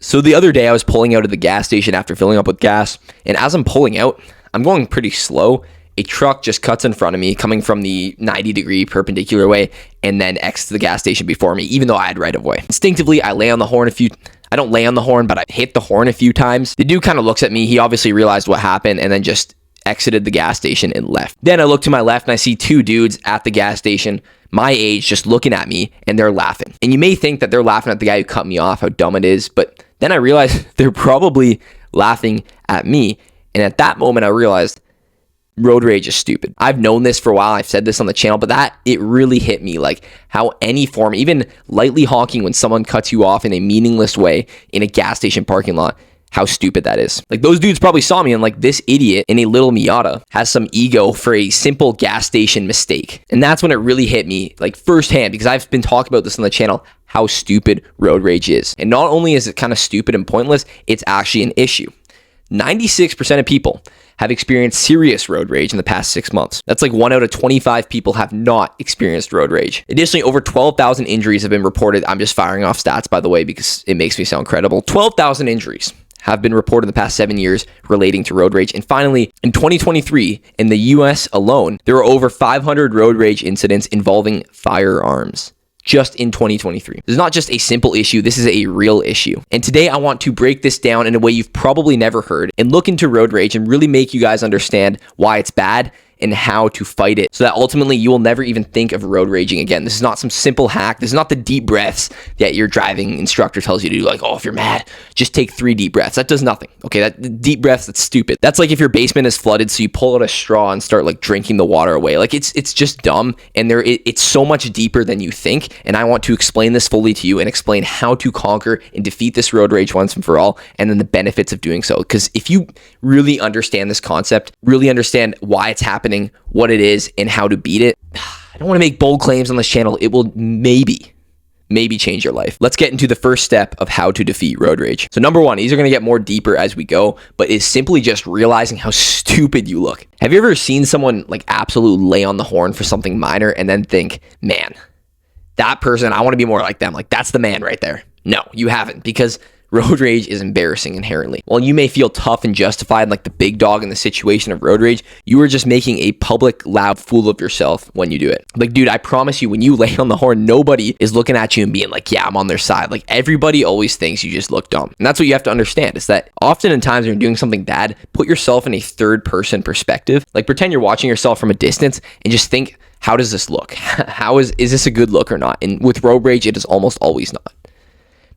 So the other day I was pulling out of the gas station after filling up with gas, and as I'm pulling out, I'm going pretty slow. A truck just cuts in front of me coming from the 90-degree perpendicular way and then exits the gas station before me, even though I had right of way. Instinctively, I lay on the horn I don't lay on the horn, but I hit the horn a few times. The dude kind of looks at me. He obviously realized what happened and then just exited the gas station and left. Then I look to my left and I see two dudes at the gas station, my age, just looking at me, and they're laughing. And you may think that they're laughing at the guy who cut me off, how dumb it is, but then I realized they're probably laughing at me. And at that moment, I realized road rage is stupid. I've known this for a while. I've said this on the channel, but it really hit me, like how any form, even lightly honking when someone cuts you off in a meaningless way in a gas station parking lot, how stupid that is. Like, those dudes probably saw me and like, this idiot in a little Miata has some ego for a simple gas station mistake. And that's when it really hit me, like, firsthand, because I've been talking about this on the channel, how stupid road rage is. And not only is it kind of stupid and pointless, it's actually an issue. 96% of people have experienced serious road rage in the past 6 months. That's like 1 out of 25 people have not experienced road rage. Additionally, over 12,000 injuries have been reported. I'm just firing off stats, by the way, because it makes me sound credible. 12,000 injuries have been reported in the past 7 years relating to road rage. And finally, in 2023, in the US alone, there were over 500 road rage incidents involving firearms. Just in 2023. This is not just a simple issue, this is a real issue. And today I want to break this down in a way you've probably never heard and look into road rage and really make you guys understand why it's bad and how to fight it so that ultimately you will never even think of road raging again. This is not some simple hack. This is not the deep breaths that your driving instructor tells you to do. Like, oh, if you're mad, just take 3 deep breaths. That does nothing. Okay, that deep breaths, that's stupid. That's like if your basement is flooded, so you pull out a straw and start like drinking the water away. Like, it's just dumb, and it's so much deeper than you think. And I want to explain this fully to you and explain how to conquer and defeat this road rage once and for all, and then the benefits of doing so. Because if you really understand this concept, really understand why it's happening, what it is, and how to beat it, I don't want to make bold claims on this channel. It will maybe change your life. Let's get into the first step of how to defeat road rage. So number 1, these are going to get more deeper as we go, but is simply just realizing how stupid you look. Have you ever seen someone like absolutely lay on the horn for something minor and then think, man, that person, I want to be more like them. Like, that's the man right there. No, you haven't, because road rage is embarrassing inherently. While you may feel tough and justified like the big dog in the situation of road rage, you are just making a public, loud fool of yourself when you do it. Like, dude, I promise you, when you lay on the horn, nobody is looking at you and being like, yeah, I'm on their side. Like, everybody always thinks you just look dumb. And that's what you have to understand, is that often in times when you're doing something bad, put yourself in a third person perspective. Like, pretend you're watching yourself from a distance and just think, how does this look? Is this a good look or not? And with road rage, it is almost always not.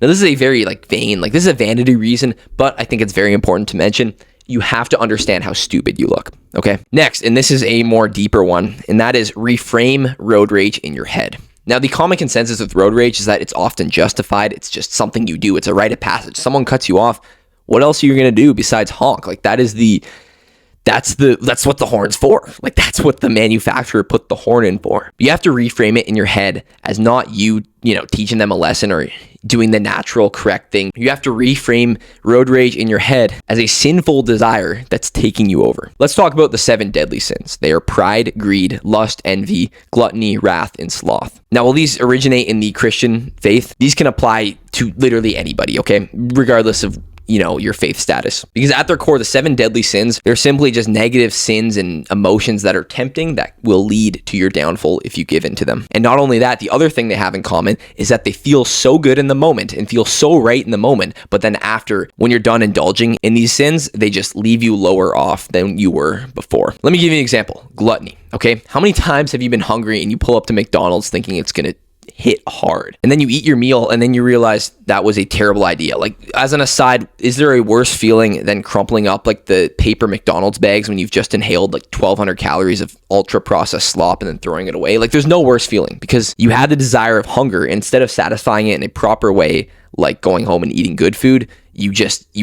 Now, this is a very this is a vanity reason, but I think it's very important to mention. You have to understand how stupid you look, okay? Next, and this is a more deeper one, and that is reframe road rage in your head. Now, the common consensus with road rage is that it's often justified. It's just something you do. It's a rite of passage. Someone cuts you off. What else are you going to do besides honk? Like, that's what the horn's for. Like, that's what the manufacturer put the horn in for. You have to reframe it in your head as not you teaching them a lesson or doing the natural, correct thing. You have to reframe road rage in your head as a sinful desire that's taking you over. Let's talk about the 7 deadly sins. They are pride, greed, lust, envy, gluttony, wrath, and sloth. Now, while these originate in the Christian faith, these can apply to literally anybody, okay? Regardless of your faith status. Because at their core, the 7 deadly sins, they're simply just negative sins and emotions that are tempting that will lead to your downfall if you give in to them. And not only that, the other thing they have in common is that they feel so good in the moment and feel so right in the moment, but then after, when you're done indulging in these sins, they just leave you lower off than you were before. Let me give you an example. Gluttony, okay? How many times have you been hungry and you pull up to McDonald's thinking it's gonna hit hard, and then you eat your meal and then you realize that was a terrible idea? Like, as an aside, is there a worse feeling than crumpling up like the paper McDonald's bags when you've just inhaled like 1,200 calories of ultra processed slop and then throwing it away? Like, there's no worse feeling, because you had the desire of hunger. Instead of satisfying it in a proper way, like going home and eating good food, you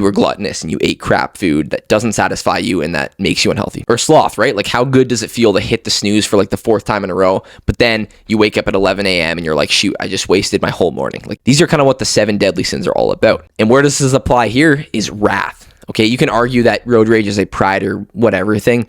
were gluttonous and you ate crap food that doesn't satisfy you and that makes you unhealthy. Or sloth, right? Like, how good does it feel to hit the snooze for like the 4th time in a row, but then you wake up at 11 a.m. and you're like, shoot, I just wasted my whole morning. Like, these are kind of what the 7 deadly sins are all about. And where does this apply here is wrath. Okay, you can argue that road rage is a pride or whatever thing.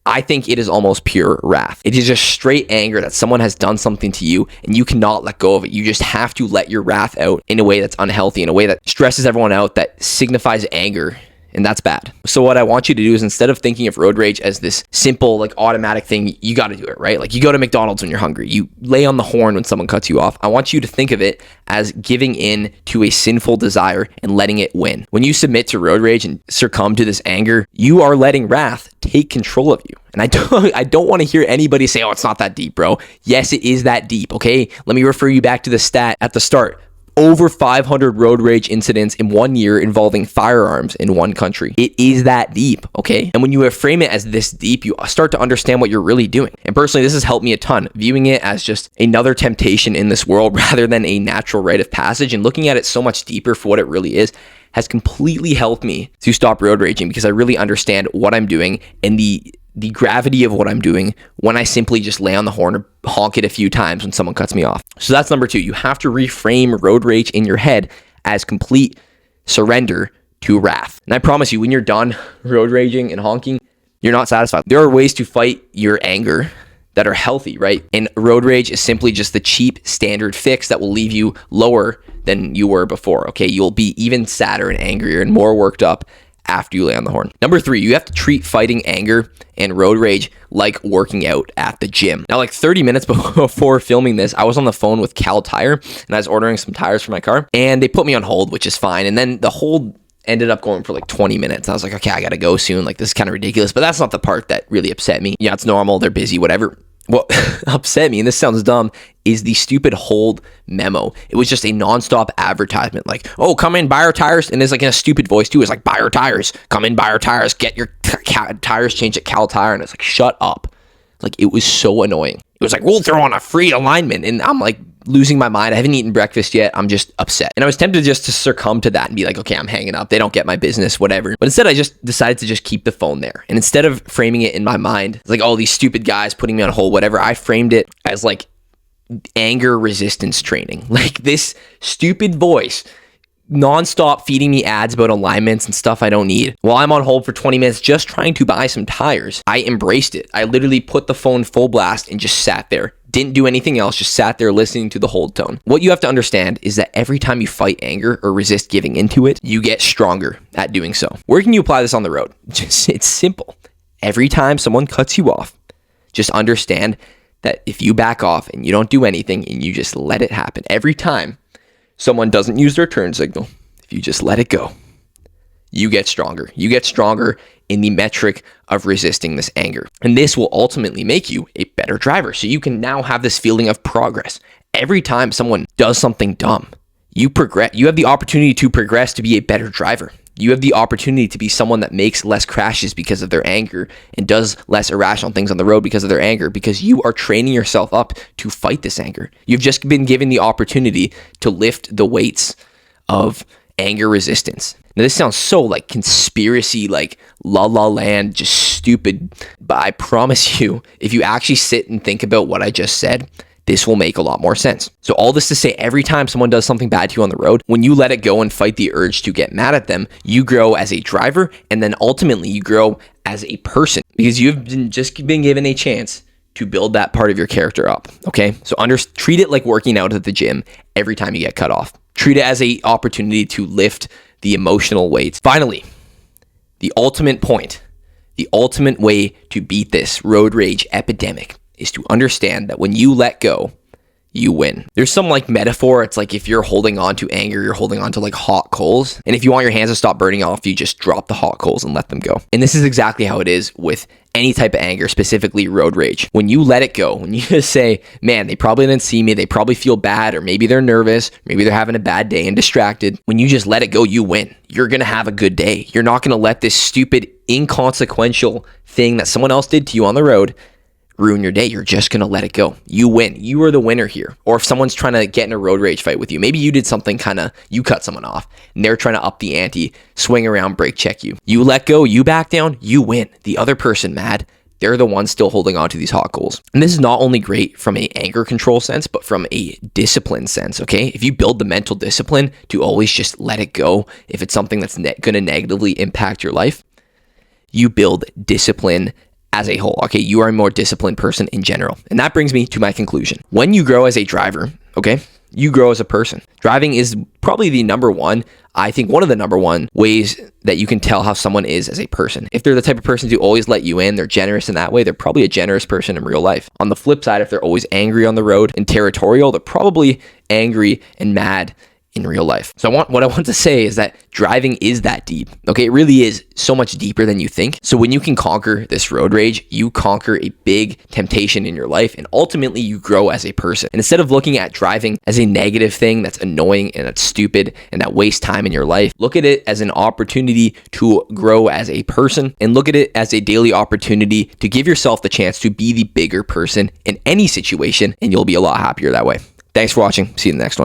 I think it is almost pure wrath. It is just straight anger that someone has done something to you and you cannot let go of it. You just have to let your wrath out in a way that's unhealthy, in a way that stresses everyone out, that signifies anger. And that's bad. So what I want you to do is, instead of thinking of road rage as this simple, like automatic thing, you got to do it, right? Like you go to McDonald's when you're hungry, you lay on the horn when someone cuts you off. I want you to think of it as giving in to a sinful desire and letting it win. When you submit to road rage and succumb to this anger, you are letting wrath take control of you. And I don't want to hear anybody say, oh, it's not that deep, bro. Yes, it is that deep, okay? Let me refer you back to the stat at the start. Over 500 road rage incidents in 1 year involving firearms in one country. It is that deep, okay? And when you frame it as this deep, you start to understand what you're really doing. And personally, this has helped me a ton, viewing it as just another temptation in this world rather than a natural rite of passage, and looking at it so much deeper for what it really is has completely helped me to stop road raging, because I really understand what I'm doing and the gravity of what I'm doing when I simply just lay on the horn or honk it a few times when someone cuts me off. So that's number 2. You have to reframe road rage in your head as complete surrender to wrath. And I promise you, when you're done road raging and honking, you're not satisfied. There are ways to fight your anger that are healthy, right? And road rage is simply just the cheap standard fix that will leave you lower than you were before, okay? You'll be even sadder and angrier and more worked up after you lay on the horn. Number 3, you have to treat fighting anger and road rage like working out at the gym. Now, like 30 minutes before filming this, I was on the phone with Cal Tire and I was ordering some tires for my car, and they put me on hold, which is fine. And then the hold ended up going for like 20 minutes. I was like, okay, I gotta go soon. Like, this is kind of ridiculous, but that's not the part that really upset me. Yeah, it's normal. They're busy, whatever. What upset me, and this sounds dumb, is the stupid hold memo. It was just a nonstop advertisement, like, oh, come in, buy our tires. And it's like in a stupid voice too. It's like, buy our tires, come in, buy our tires, get your tires changed at Cal Tire. And it's like, shut up. Like, it was so annoying. It was like, we'll throw on a free alignment. And I'm like losing my mind. I haven't eaten breakfast yet. I'm just upset. And I was tempted just to succumb to that and be like, okay, I'm hanging up. They don't get my business, whatever. But instead, I just decided to just keep the phone there. And instead of framing it in my mind, it's like, oh, these stupid guys putting me on hold, whatever, I framed it as like anger resistance training. Like, this stupid voice nonstop feeding me ads about alignments and stuff I don't need while I'm on hold for 20 minutes just trying to buy some tires. I embraced it. I literally put the phone full blast and just sat there. Didn't do anything else, just sat there listening to the hold tone. What you have to understand is that every time you fight anger or resist giving into it, you get stronger at doing so. Where can you apply this on the road? It's simple. Every time someone cuts you off, just understand that if you back off and you don't do anything and you just let it happen, every time someone doesn't use their turn signal, if you just let it go, you get stronger. You get stronger in the metric of resisting this anger. And this will ultimately make you a better driver. So you can now have this feeling of progress. Every time someone does something dumb, you progress. You have the opportunity to progress to be a better driver. You have the opportunity to be someone that makes less crashes because of their anger and does less irrational things on the road because of their anger, because you are training yourself up to fight this anger. You've just been given the opportunity to lift the weights of anger resistance. Now, this sounds so like conspiracy, like la la land, just stupid. But I promise you, if you actually sit and think about what I just said, this will make a lot more sense. So all this to say, every time someone does something bad to you on the road, when you let it go and fight the urge to get mad at them, you grow as a driver, and then ultimately you grow as a person, because you've just been given a chance to build that part of your character up, okay? So treat it like working out at the gym every time you get cut off. Treat it as an opportunity to lift the emotional weights. Finally, the ultimate point, the ultimate way to beat this road rage epidemic is to understand that when you let go, you win. There's some like metaphor. It's like if you're holding on to anger, you're holding on to like hot coals. And if you want your hands to stop burning off, you just drop the hot coals and let them go. And this is exactly how it is with any type of anger, specifically road rage. When you let it go, when you just say, man, they probably didn't see me, they probably feel bad, or maybe they're nervous, maybe they're having a bad day and distracted. When you just let it go, you win. You're going to have a good day. You're not going to let this stupid, inconsequential thing that someone else did to you on the road ruin your day. You're just going to let it go. You win. You are the winner here. Or if someone's trying to get in a road rage fight with you, maybe you did something you cut someone off and they're trying to up the ante, swing around, brake check you. You let go, you back down, you win. The other person mad, they're the ones still holding on to these hot coals. And this is not only great from an anger control sense, but from a discipline sense, okay? If you build the mental discipline to always just let it go, if it's something that's going to negatively impact your life, you build discipline as a whole. Okay, you are a more disciplined person in general. And that brings me to my conclusion. When you grow as a driver, okay, you grow as a person. Driving is probably the number one, I think one of the number one ways that you can tell how someone is as a person. If they're the type of person to always let you in, they're generous in that way, they're probably a generous person in real life. On the flip side, if they're always angry on the road and territorial, they're probably angry and mad in real life. So what I want to say is that driving is that deep. Okay, it really is so much deeper than you think. So when you can conquer this road rage, you conquer a big temptation in your life, and ultimately you grow as a person. And instead of looking at driving as a negative thing that's annoying and that's stupid and that wastes time in your life, look at it as an opportunity to grow as a person, and look at it as a daily opportunity to give yourself the chance to be the bigger person in any situation, and you'll be a lot happier that way. Thanks for watching. See you in the next one.